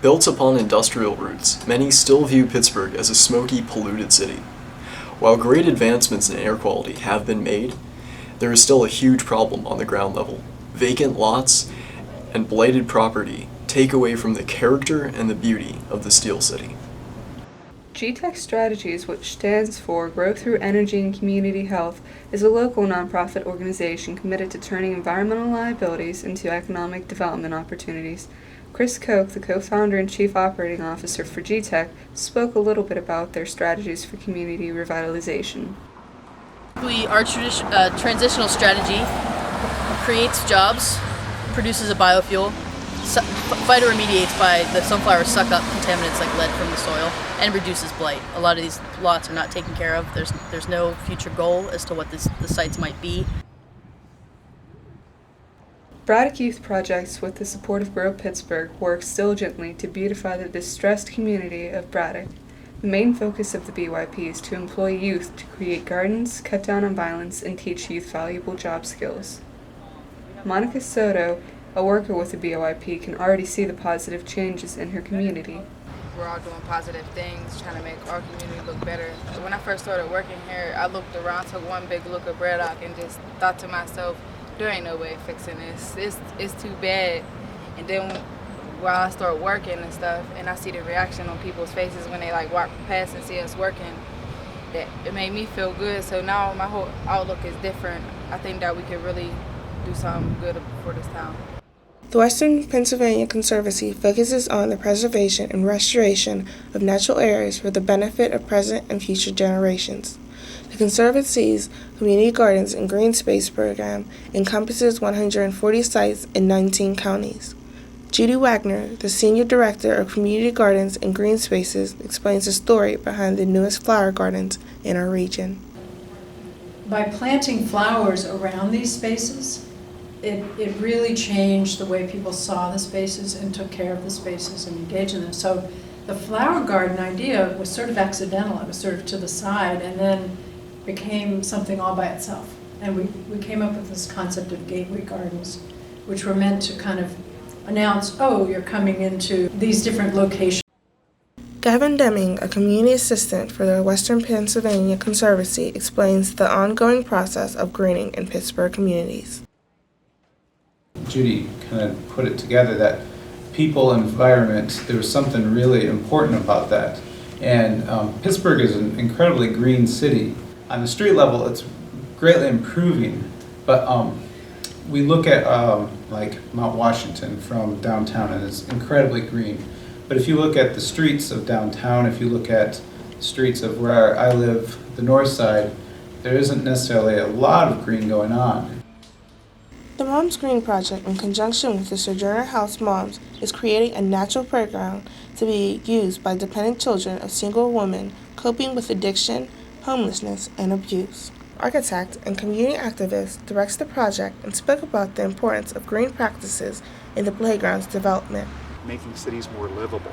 Built upon industrial roots, many still view Pittsburgh as a smoky, polluted city. While great advancements in air quality have been made, there is still a huge problem on the ground level. Vacant lots and blighted property take away from the character and the beauty of the Steel City. GTEC Strategies, which stands for Grow Through Energy and Community Health, is a local nonprofit organization committed to turning environmental liabilities into economic development opportunities. Chris Koch, the co-founder and chief operating officer for GTEC, spoke a little bit about their strategies for community revitalization. Our transitional strategy creates jobs, produces a biofuel, phytoremediates by the sunflowers suck up contaminants like lead from the soil, and reduces blight. A lot of these lots are not taken care of. There's no future goal as to what the sites might be. Braddock Youth Projects, with the support of Grow Pittsburgh, works diligently to beautify the distressed community of Braddock. The main focus of the BYP is to employ youth to create gardens, cut down on violence, and teach youth valuable job skills. Monica Soto, a worker with the BYP, can already see the positive changes in her community. We're all doing positive things, trying to make our community look better. When I first started working here, I looked around, took one big look at Braddock, and just thought to myself, there ain't no way of fixing this. It's too bad. And then while I start working and stuff, and I see the reaction on people's faces when they like walk past and see us working, that it made me feel good. So now my whole outlook is different. I think that we could really do something good for this town. The Western Pennsylvania Conservancy focuses on the preservation and restoration of natural areas for the benefit of present and future generations. The Conservancy's Community Gardens and Green Space program encompasses 140 sites in 19 counties. Judy Wagner, the Senior Director of Community Gardens and Green Spaces, explains the story behind the newest flower gardens in our region. By planting flowers around these spaces, it really changed the way people saw the spaces and took care of the spaces and engaged in them. So the flower garden idea was sort of accidental. It was sort of to the side and then became something all by itself. And we came up with this concept of gateway gardens, which were meant to kind of announce, oh, you're coming into these different locations. Gavin Deming, a community assistant for the Western Pennsylvania Conservancy, explains the ongoing process of greening in Pittsburgh communities. Judy kind of put it together that people and environment, there was something really important about that. And Pittsburgh is an incredibly green city. On the street level, it's greatly improving, but we look at like Mount Washington from downtown, and it's incredibly green. But if you look at the streets of downtown, if you look at the streets of where I live, the north side, there isn't necessarily a lot of green going on. The Moms Green Project, in conjunction with the Sojourner House Moms, is creating a natural playground to be used by dependent children of single women coping with addiction, homelessness, and abuse. Architect and community activist directs the project and spoke about the importance of green practices in the playground's development. Making cities more livable.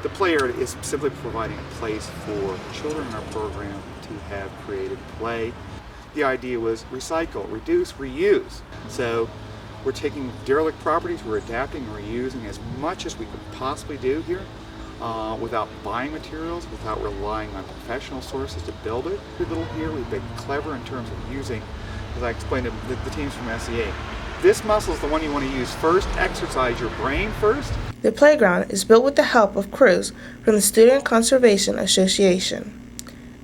The play area is simply providing a place for children in our program to have creative play. The idea was recycle, reduce, reuse. So we're taking derelict properties, we're adapting and reusing as much as we could possibly do here without buying materials, without relying on professional sources to build it. A little here, we've been clever in terms of using, as I explained to the teams from SEA. This muscle is the one you want to use first, exercise your brain first. The playground is built with the help of crews from the Student Conservation Association.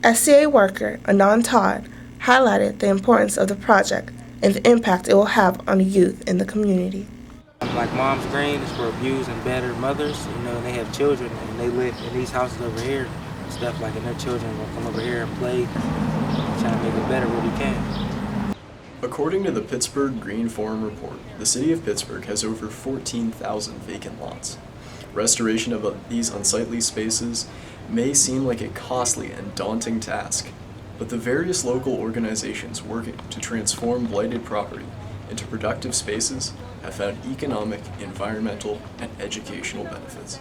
SCA worker Anand Todd highlighted the importance of the project and the impact it will have on the youth in the community. Like Moms Green is for abused and battered mothers. You know, they have children and they live in these houses over here and stuff like, and their children will come over here and play, trying to make it better where we can. According to the Pittsburgh Green Forum report, the city of Pittsburgh has over 14,000 vacant lots. Restoration of these unsightly spaces may seem like a costly and daunting task, but the various local organizations working to transform blighted property into productive spaces have found economic, environmental, and educational benefits.